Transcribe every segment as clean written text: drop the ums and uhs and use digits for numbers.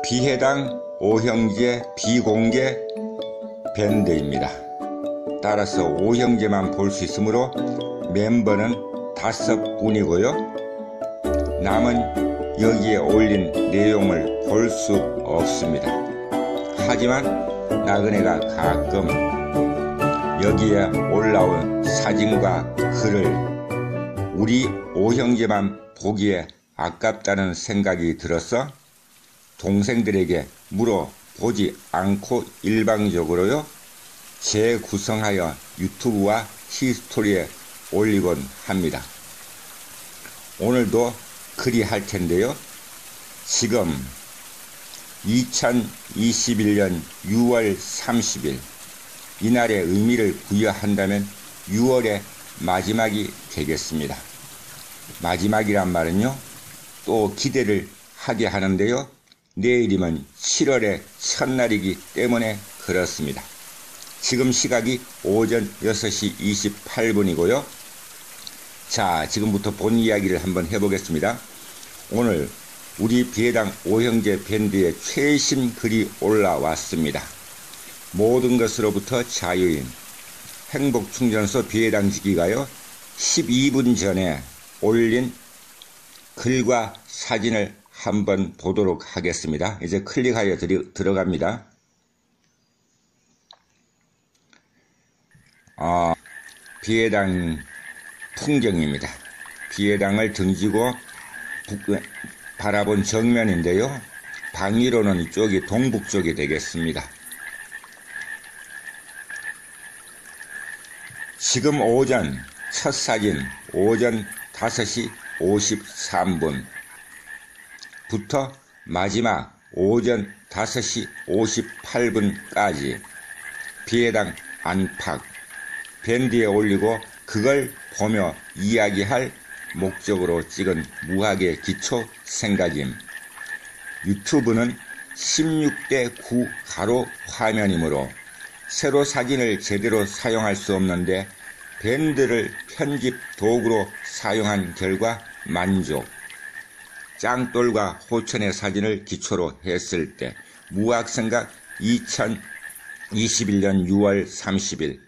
비해당 5형제 비공개 밴드입니다. 따라서 5형제만 볼 수 있으므로 멤버는 5분이고요. 남은 여기에 올린 내용을 볼 수 없습니다. 하지만 나그네가 가끔 여기에 올라온 사진과 글을 우리 5형제만 보기에 아깝다는 생각이 들어서 동생들에게 물어보지 않고 일방적으로요 재구성하여 유튜브와 히스토리에 올리곤 합니다. 오늘도 그리 할 텐데요. 지금 2021년 6월 30일 이날의 의미를 부여한다면 6월의 마지막이 되겠습니다. 마지막이란 말은요 또 기대를 하게 하는데요. 내일이면 7월의 첫날이기 때문에 그렇습니다. 지금 시각이 오전 6시 28분이고요. 자, 지금부터 본 이야기를 한번 해보겠습니다. 오늘 우리 비해당 5형제 밴드의 최신 글이 올라왔습니다. 모든 것으로부터 자유인 행복충전소 비해당지기가요 12분 전에 올린 글과 사진을 한번 보도록 하겠습니다. 이제 클릭하여 들어갑니다. 비해당 풍경입니다. 비해당을 등지고 바라본 정면인데요. 방위로는 이쪽이 동북쪽이 되겠습니다. 지금 오전 첫 사진 오전 5시 53분부터 마지막 오전 5시 58분까지 비해당 안팎 밴드에 올리고 그걸 보며 이야기할 목적으로 찍은 무학의 기초 생각임. 유튜브는 16:9 가로 화면이므로 세로 사진을 제대로 사용할 수 없는데 밴드를 편집 도구로 사용한 결과 만족. 짱돌과 호천의 사진을 기초로 했을 때 무학생각 2021년 6월 30일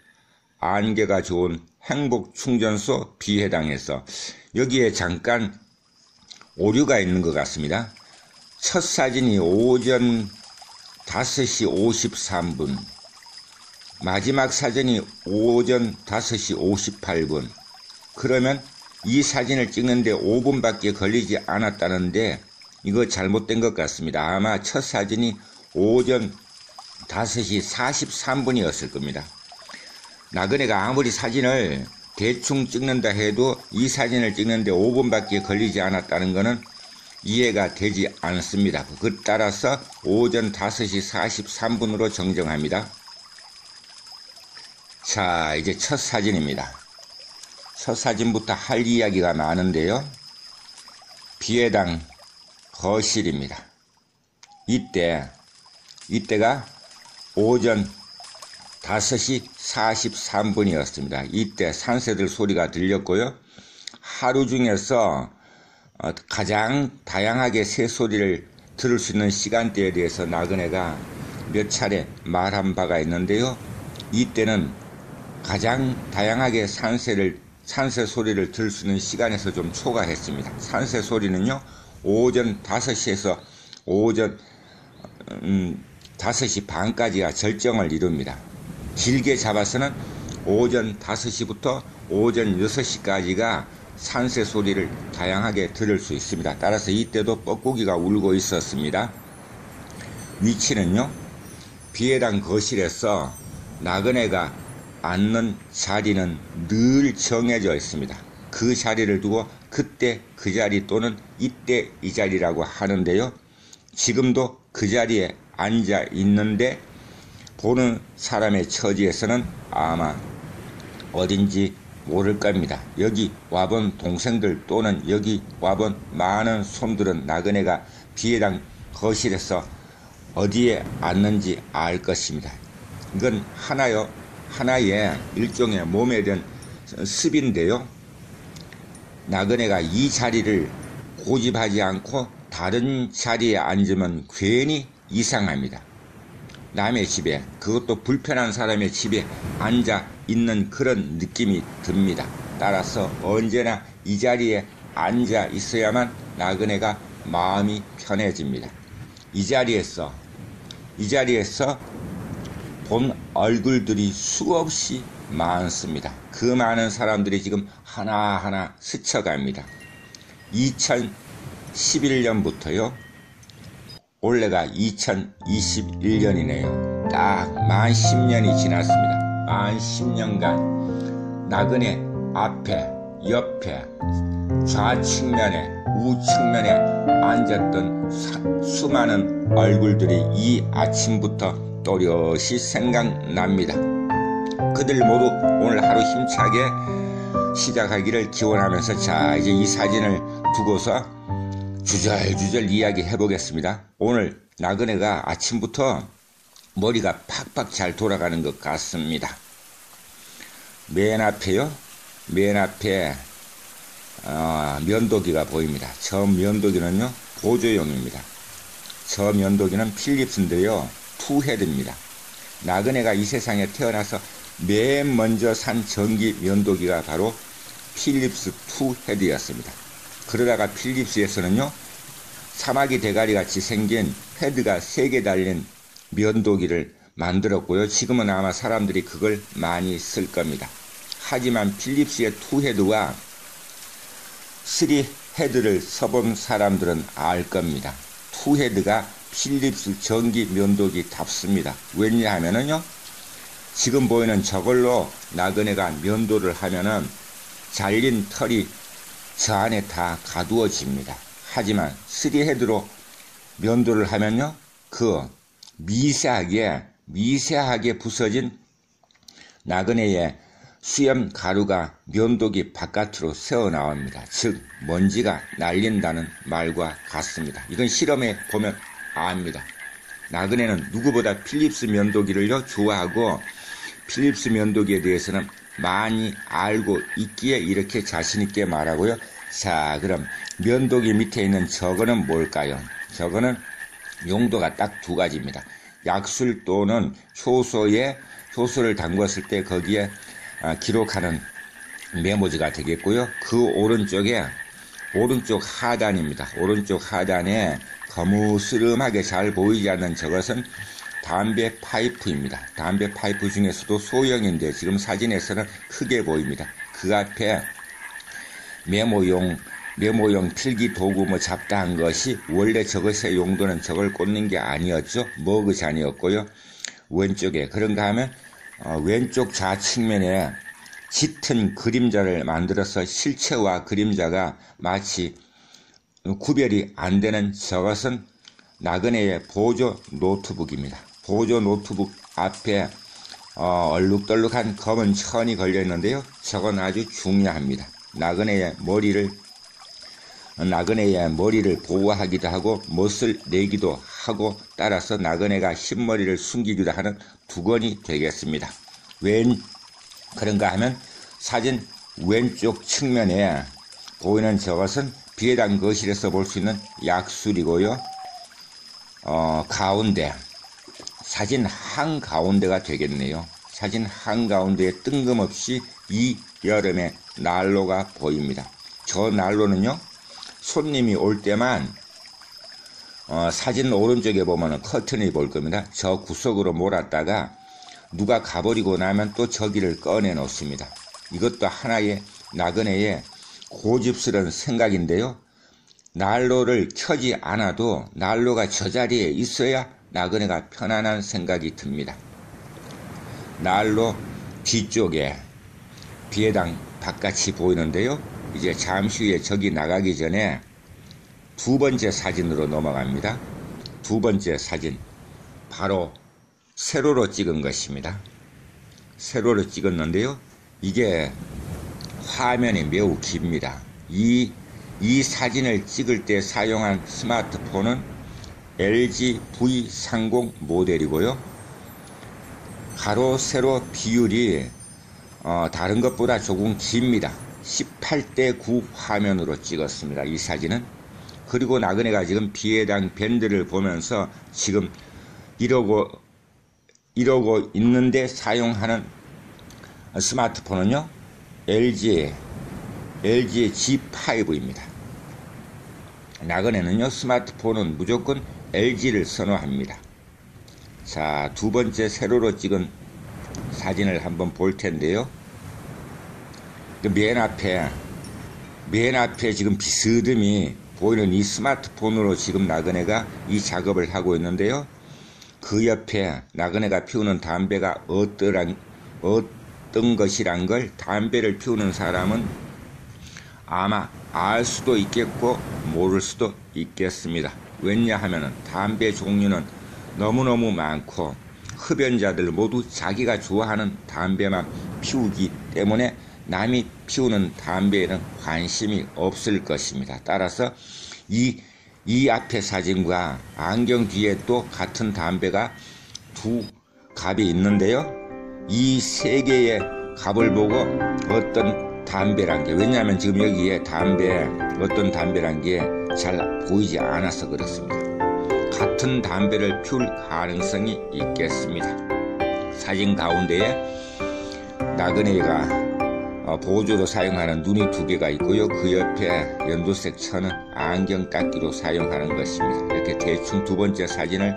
안개가 좋은 행복충전소 비해당에서 여기에 잠깐 오류가 있는 것 같습니다. 첫 사진이 오전 5시 53분, 마지막 사진이 오전 5시 58분. 그러면 이 사진을 찍는데 5분밖에 걸리지 않았다는데 이거 잘못된 것 같습니다. 아마 첫 사진이 오전 5시 43분이었을 겁니다. 나그네가 아무리 사진을 대충 찍는다 해도 이 사진을 찍는데 5분밖에 걸리지 않았다는 것은 이해가 되지 않습니다. 그 따라서 오전 5시 43분으로 정정합니다. 자, 이제 첫 사진입니다. 첫 사진부터 할 이야기가 많은데요. 비해당 거실입니다. 이때가 오전 5시 43분이었습니다. 이때 산새들 소리가 들렸고요. 하루 중에서 가장 다양하게 새소리를 들을 수 있는 시간대에 대해서 나그네가 몇 차례 말한 바가 있는데요. 이때는 가장 다양하게 산새 소리를 들을 수 있는 시간에서 좀 초과했습니다. 산새 소리는요, 오전 5시에서 오전 5시 반까지가 절정을 이룹니다. 길게 잡아서는 오전 5시부터 오전 6시까지가 산새 소리를 다양하게 들을 수 있습니다. 따라서 이때도 뻐꾸기가 울고 있었습니다. 위치는요, 비해당 거실에서 나그네가 앉는 자리는 늘 정해져 있습니다. 그 자리를 두고 그때 그 자리 또는 이때 이 자리라고 하는데요. 지금도 그 자리에 앉아 있는데 보는 사람의 처지에서는 아마 어딘지 모를 겁니다. 여기 와본 동생들 또는 여기 와본 많은 손들은 나그네가 비해당 거실에서 어디에 앉는지 알 것입니다. 이건 하나의 일종의 몸에 대한 습인데요. 나그네가 이 자리를 고집하지 않고 다른 자리에 앉으면 괜히 이상합니다. 남의 집에, 그것도 불편한 사람의 집에 앉아 있는 그런 느낌이 듭니다. 따라서 언제나 이 자리에 앉아 있어야만 나그네가 마음이 편해집니다. 이 자리에서 본 얼굴들이 수없이 많습니다. 그 많은 사람들이 지금 하나하나 스쳐갑니다. 2011년부터요. 올해가 2021년이네요. 딱 만 10년이 지났습니다. 만 10년간 나그네 앞에, 옆에, 좌측면에, 우측면에 앉았던 수많은 얼굴들이 이 아침부터 또렷이 생각납니다. 그들 모두 오늘 하루 힘차게 시작하기를 기원하면서, 자, 이제 이 사진을 두고서 주절주절 이야기해 보겠습니다. 오늘 나그네가 아침부터 머리가 팍팍 잘 돌아가는 것 같습니다. 맨 앞에요. 맨 앞에 면도기가 보입니다. 저 면도기는요, 보조용입니다. 저 면도기는 필립스인데요, 투헤드입니다. 나그네가 이 세상에 태어나서 맨 먼저 산 전기 면도기가 바로 필립스 투헤드였습니다. 그러다가 필립스에서는요, 사마귀 대가리 같이 생긴 헤드가 3개 달린 면도기를 만들었고요. 지금은 아마 사람들이 그걸 많이 쓸 겁니다. 하지만 필립스의 투헤드와 3헤드를 써본 사람들은 알 겁니다. 투헤드가 필립스 전기 면도기답습니다. 왜냐하면요, 지금 보이는 저걸로 나그네가 면도를 하면은 잘린 털이 저 안에 다 가두어집니다. 하지만 3헤드로 면도를 하면요, 그 미세하게 부서진 나그네의 수염 가루가 면도기 바깥으로 새어나옵니다. 즉 먼지가 날린다는 말과 같습니다. 이건 실험해 보면 압니다. 나그네는 누구보다 필립스 면도기를요 좋아하고, 필립스 면도기에 대해서는 많이 알고 있기에 이렇게 자신있게 말하고요. 자, 그럼 면도기 밑에 있는 저거는 뭘까요? 저거는 용도가 딱 2가지입니다. 약술 또는 효소를 담궜을 때 거기에 기록하는 메모지가 되겠고요. 그 오른쪽 하단입니다. 오른쪽 하단에 거무스름하게 잘 보이지 않는 저것은 담배 파이프입니다. 담배 파이프 중에서도 소형인데 지금 사진에서는 크게 보입니다. 그 앞에 메모용 필기 도구 잡다한 것이, 원래 저것의 용도는 저걸 꽂는 게 아니었죠. 머그잔이었고요. 왼쪽에, 그런가 하면 왼쪽 좌측면에 짙은 그림자를 만들어서 실체와 그림자가 마치 구별이 안 되는 저것은 나그네의 보조 노트북입니다. 보조 노트북 앞에 얼룩덜룩한 검은 천이 걸려 있는데요. 저건 아주 중요합니다. 나그네의 머리를 보호하기도 하고 멋을 내기도 하고, 따라서 나그네가 흰머리를 숨기기도 하는 두건이 되겠습니다. 그런가 하면 사진 왼쪽 측면에 보이는 저것은 비해당 거실에서 볼 수 있는 약술이고요. 사진 한가운데가 되겠네요. 사진 한가운데에 뜬금없이 이 여름의 난로가 보입니다. 저 난로는요, 손님이 올 때만 사진 오른쪽에 보면 커튼이 보일 겁니다. 저 구석으로 몰았다가 누가 가버리고 나면 또 저기를 꺼내 놓습니다. 이것도 하나의 나그네의 고집스러운 생각인데요. 난로를 켜지 않아도 난로가 저 자리에 있어야 나그네가 편안한 생각이 듭니다. 난로 뒤쪽에 비해당 바깥이 보이는데요. 이제 잠시 후에 저기 나가기 전에 2번째 사진으로 넘어갑니다. 2번째 사진, 바로 세로로 찍은 것입니다. 세로로 찍었는데요. 이게 화면이 매우 깁니다. 이 사진을 찍을 때 사용한 스마트폰은 LG V30 모델이고요. 가로 세로 비율이 다른 것보다 조금 깁니다. 18:9 화면으로 찍었습니다. 이 사진은 그리고 나그네가 지금 비해당 밴드를 보면서 지금 이러고 있는데 사용하는 스마트폰은요, LG의 G5입니다. 나그네는요, 스마트폰은 무조건 LG를 선호합니다. 자, 두 번째 세로로 찍은 사진을 한번 볼 텐데요. 맨 앞에 지금 비스듬히 보이는 이 스마트폰으로 지금 나그네가 이 작업을 하고 있는데요. 그 옆에 나그네가 피우는 담배가 어떤 것이란 걸 담배를 피우는 사람은 아마 알 수도 있겠고 모를 수도 있겠습니다. 왜냐하면 담배 종류는 너무너무 많고 흡연자들 모두 자기가 좋아하는 담배만 피우기 때문에 남이 피우는 담배에는 관심이 없을 것입니다. 따라서 이 앞에 사진과 안경 뒤에 또 같은 담배가 두 갑이 있는데요. 이 세 개의 갑을 보고 어떤 담배란 게, 왜냐하면 지금 여기에 어떤 담배란 게 잘 보이지 않아서 그렇습니다. 같은 담배를 피울 가능성이 있겠습니다. 사진 가운데에 나그네가 보조로 사용하는 눈이 두 개가 있고요. 그 옆에 연두색 천은 안경 닦기로 사용하는 것입니다. 이렇게 대충 두 번째 사진을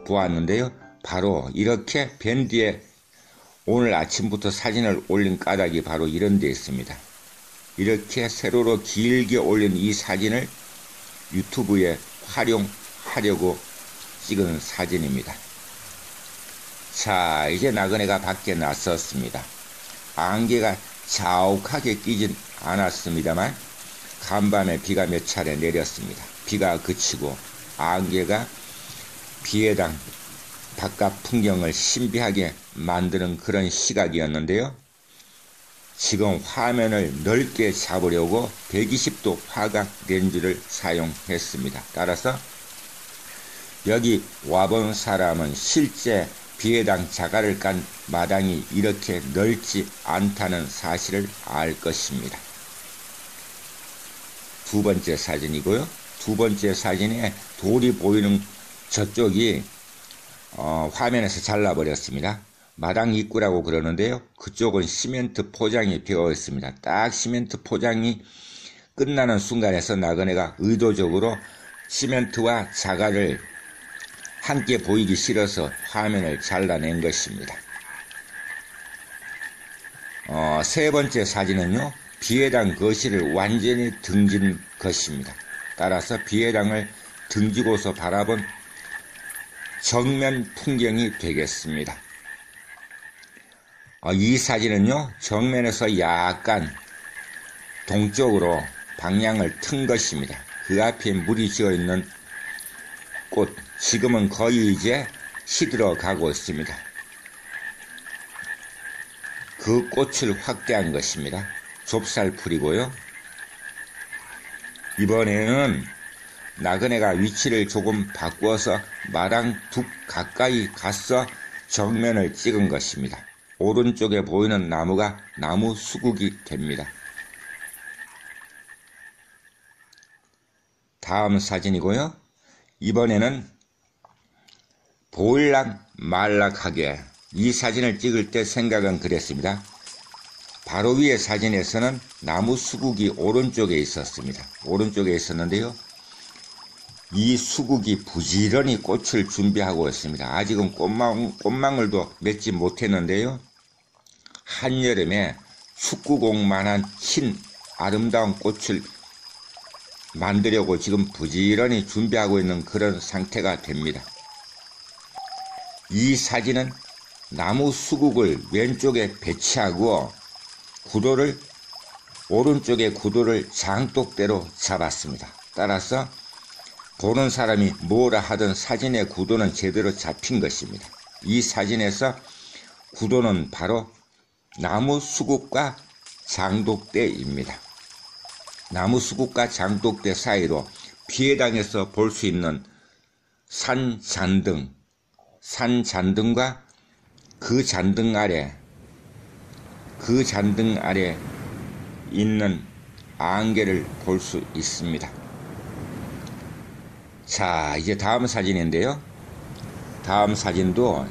보았는데요. 바로 이렇게 밴드에 오늘 아침부터 사진을 올린 까닭이 바로 이런 데 있습니다. 이렇게 세로로 길게 올린 이 사진을 유튜브에 활용하려고 찍은 사진입니다. 자, 이제 나그네가 밖에 나섰습니다. 안개가 자욱하게 끼진 않았습니다만 간밤에 비가 몇 차례 내렸습니다. 비가 그치고 안개가 비해당 바깥 풍경을 신비하게 만드는 그런 시각이었는데요. 지금 화면을 넓게 잡으려고 120도 화각 렌즈를 사용했습니다. 따라서 여기 와본 사람은 실제 비해당 자갈을 깐 마당이 이렇게 넓지 않다는 사실을 알 것입니다. 두 번째 사진이고요. 두 번째 사진에 돌이 보이는 저쪽이 화면에서 잘라버렸습니다. 마당 입구라고 그러는데요. 그쪽은 시멘트 포장이 되어 있습니다. 딱 시멘트 포장이 끝나는 순간에서 나그네가 의도적으로 시멘트와 자갈을 함께 보이기 싫어서 화면을 잘라낸 것입니다. 세 번째 사진은요, 비해당 거실을 완전히 등진 것입니다. 따라서 비해당을 등지고서 바라본 정면 풍경이 되겠습니다. 이 사진은요, 정면에서 약간 동쪽으로 방향을 튼 것입니다. 그 앞에 물이 지어 있는 꽃, 지금은 거의 이제 시들어 가고 있습니다. 그 꽃을 확대한 것입니다. 좁쌀풀이고요. 이번에는 나그네가 위치를 조금 바꾸어서 마당 둑 가까이 가서 정면을 찍은 것입니다. 오른쪽에 보이는 나무가 나무 수국이 됩니다. 다음 사진이고요. 이번에는 보일락 말락하게 이 사진을 찍을 때 생각은 그랬습니다. 바로 위의 사진에서는 나무 수국이 오른쪽에 있었습니다. 오른쪽에 있었는데요. 이 수국이 부지런히 꽃을 준비하고 있습니다. 아직은 꽃망울도 맺지 못했는데요. 한여름에 축구공만한 흰 아름다운 꽃을 만들려고 지금 부지런히 준비하고 있는 그런 상태가 됩니다. 이 사진은 나무 수국을 왼쪽에 배치하고 오른쪽의 구도를 장독대로 잡았습니다. 따라서 보는 사람이 뭐라 하든 사진의 구도는 제대로 잡힌 것입니다. 이 사진에서 구도는 바로 나무 수국과 장독대입니다. 나무 수국과 장독대 사이로 비해당에서 볼 수 있는 산잔등과 그 잔등 아래 있는 안개를 볼 수 있습니다. 자, 이제 다음 사진인데요. 다음 사진도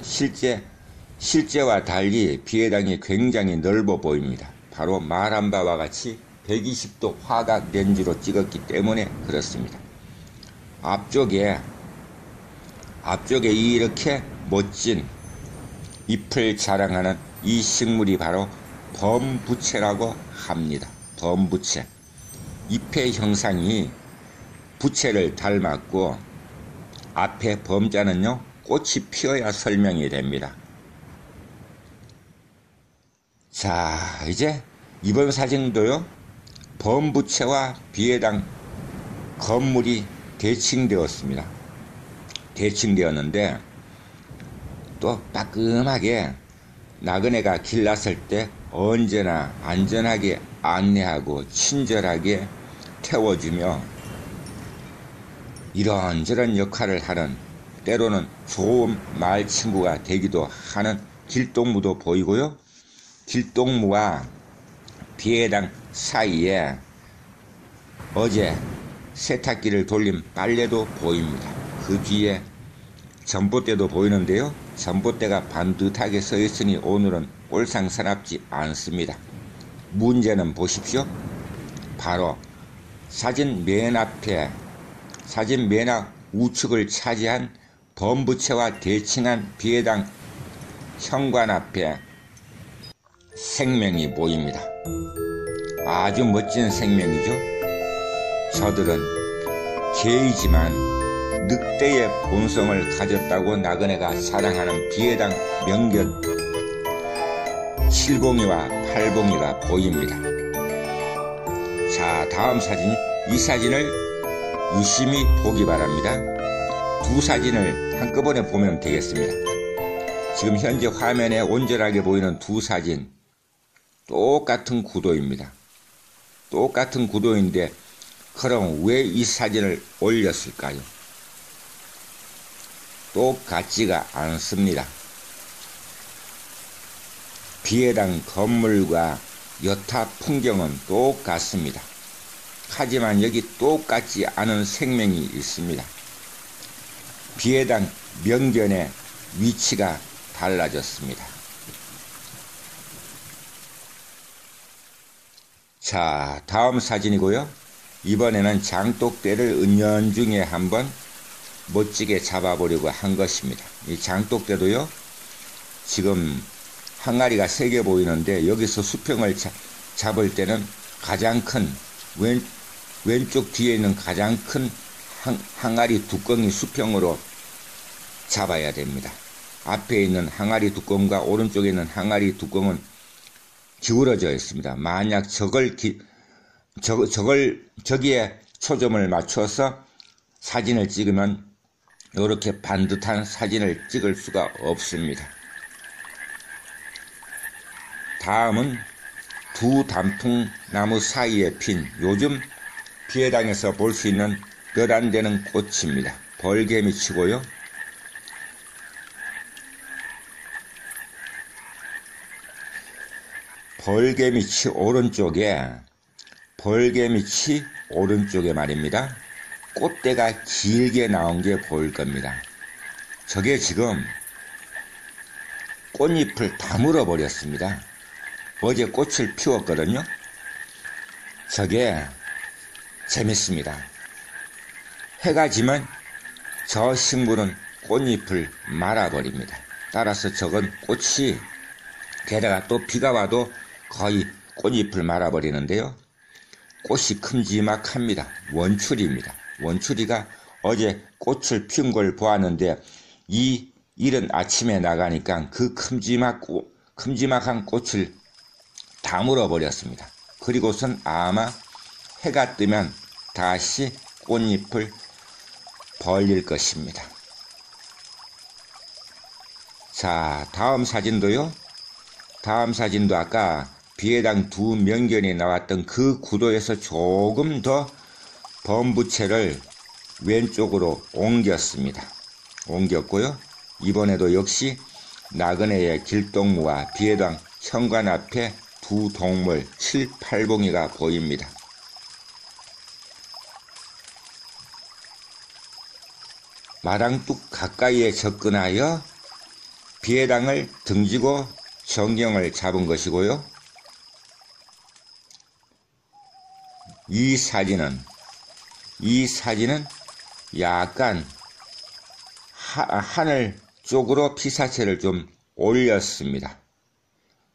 실제와 달리 비해당이 굉장히 넓어 보입니다. 바로 말한 바와 같이 120도 화각 렌즈로 찍었기 때문에 그렇습니다. 앞쪽에 이렇게 멋진 잎을 자랑하는 이 식물이 바로 범부채라고 합니다. 범부채. 잎의 형상이 부채를 닮았고 앞에 범자는요 꽃이 피어야 설명이 됩니다. 자, 이제 이번 사진도요 범부채와 비해당 건물이 대칭되었습니다. 대칭되었는데 또 따끔하게 나그네가 길났을 때 언제나 안전하게 안내하고 친절하게 태워주며 이런저런 역할을 하는, 때로는 좋은 말 친구가 되기도 하는 길동무도 보이고요. 길동무와 비해당 사이에 어제 세탁기를 돌린 빨래도 보입니다. 그 뒤에 전봇대도 보이는데요. 전봇대가 반듯하게 서 있으니 오늘은 꼴상사납지 않습니다. 문제는 보십시오. 바로 사진 맨 앞 우측을 차지한 범부채와 대칭한 비해당 현관 앞에 생명이 보입니다. 아주 멋진 생명이죠. 저들은 개이지만 늑대의 본성을 가졌다고 나그네가 사랑하는 비해당 명견 칠봉이와 팔봉이가 보입니다. 자, 다음 사진, 이 사진을 유심히 보기 바랍니다. 두 사진을 한꺼번에 보면 되겠습니다. 지금 현재 화면에 온전하게 보이는 두 사진 똑같은 구도입니다. 똑같은 구도인데 그럼 왜 이 사진을 올렸을까요? 똑같지가 않습니다. 비해당 건물과 여타 풍경은 똑같습니다. 하지만 여기 똑같지 않은 생명이 있습니다. 비해당 명견의 위치가 달라졌습니다. 자, 다음 사진이고요. 이번에는 장독대를 은연중에 한번 멋지게 잡아보려고 한 것입니다. 이 장독대도요, 지금 항아리가 3개 보이는데 여기서 수평을 잡을 때는 가장 큰 왼쪽 뒤에 있는 가장 큰 항아리 뚜껑이 수평으로 잡아야 됩니다. 앞에 있는 항아리 뚜껑과 오른쪽에 있는 항아리 뚜껑은 기울어져 있습니다. 만약 저기에 초점을 맞춰서 사진을 찍으면 이렇게 반듯한 사진을 찍을 수가 없습니다. 다음은 두 단풍나무 사이에 핀 요즘 비해당에서 볼 수 있는 몇 안 되는 꽃입니다. 벌개미치고요. 벌개미치 오른쪽에 말입니다. 꽃대가 길게 나온 게 보일 겁니다. 저게 지금 꽃잎을 다 물어버렸습니다. 어제 꽃을 피웠거든요. 저게 재밌습니다. 해가 지면 저 식물은 꽃잎을 말아버립니다. 따라서 저건 꽃이, 게다가 또 비가 와도 거의 꽃잎을 말아버리는데요. 꽃이 큼지막합니다. 원추리입니다. 원추리가 어제 꽃을 피운 걸 보았는데 이 이른 아침에 나가니까 그 큼지막한 꽃을 다 물어버렸습니다. 그리고선 아마 해가 뜨면 다시 꽃잎을 벌릴 것입니다. 자, 다음 사진도 아까 비해당 두 명견이 나왔던 그 구도에서 조금 더 범부채를 왼쪽으로 옮겼고요. 이번에도 역시 나그네의 길동무와 비해당 현관 앞에 두 동물 7, 8봉이가 보입니다. 마당둑 가까이에 접근하여 비해당을 등지고 정경을 잡은 것이고요. 이 사진은 약간 하늘 쪽으로 피사체를 좀 올렸습니다.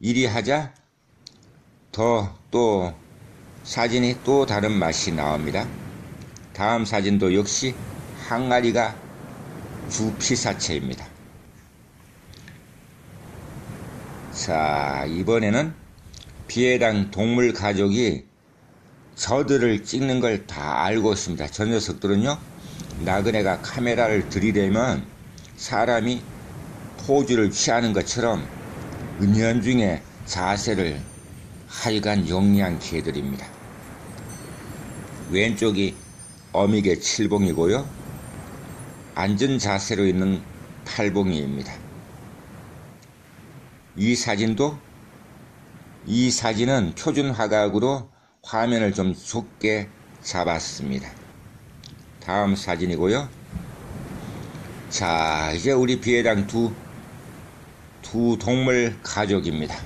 이리 하자 또 사진이 또 다른 맛이 나옵니다. 다음 사진도 역시 항아리가 주 피사체입니다. 자, 이번에는 비해당 동물 가족이 저들을 찍는 걸 다 알고 있습니다. 저 녀석들은요, 나그네가 카메라를 들이대면 사람이 포즈를 취하는 것처럼 은연중에 자세를 하여간 영리한 개들입니다. 왼쪽이 어미개 칠봉이고요. 앉은 자세로 있는 팔봉이입니다. 이 사진은 표준 화각으로 화면을 좀 좁게 잡았습니다. 다음 사진이고요. 자, 이제 우리 비해당 두 동물 가족입니다.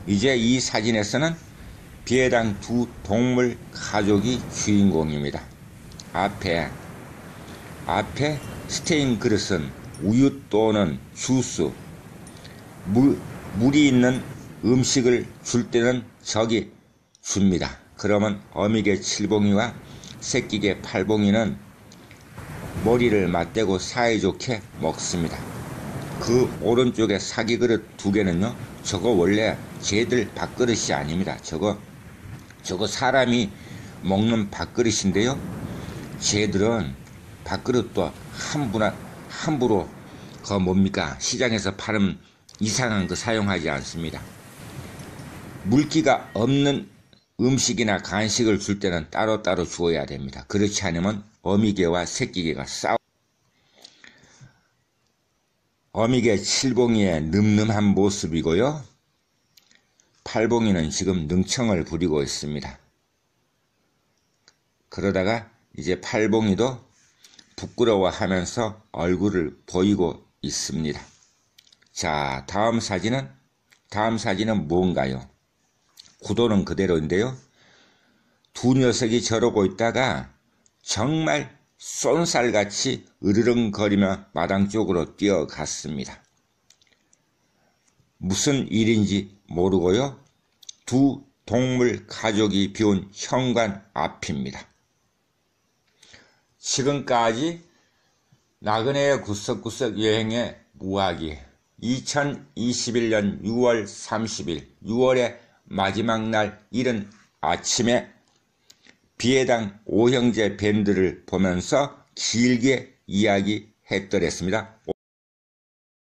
이제 이 사진에서는 비해당 두 동물 가족이 주인공입니다. 앞에 스테인 그릇은 우유 또는 주스, 물이 있는 음식을 줄 때는 저기 줍니다. 그러면 어미개 칠봉이와 새끼개 팔봉이는 머리를 맞대고 사이좋게 먹습니다. 그 오른쪽에 사기 그릇 두 개는요, 저거 원래 쟤들 밥그릇이 아닙니다. 저거 사람이 먹는 밥그릇인데요. 쟤들은 밥그릇도 함부로 시장에서 파는 이상한 거 사용하지 않습니다. 물기가 없는 음식이나 간식을 줄 때는 따로따로 주어야 됩니다. 그렇지 않으면 어미개와 새끼개가 어미개 칠봉이의 늠름한 모습이고요. 팔봉이는 지금 능청을 부리고 있습니다. 그러다가 이제 팔봉이도 부끄러워하면서 얼굴을 보이고 있습니다. 자, 다음 사진은 뭔가요? 구도는 그대로인데요. 두 녀석이 저러고 있다가 정말 쏜살같이 으르렁거리며 마당 쪽으로 뛰어갔습니다. 무슨 일인지 모르고요. 두 동물 가족이 비운 현관 앞입니다. 지금까지 나그네의 구석구석 여행의 무화기 2021년 6월 30일 6월의 마지막 날 이른 아침에 비해당 오형제 밴드를 보면서 길게 이야기했더랬습니다.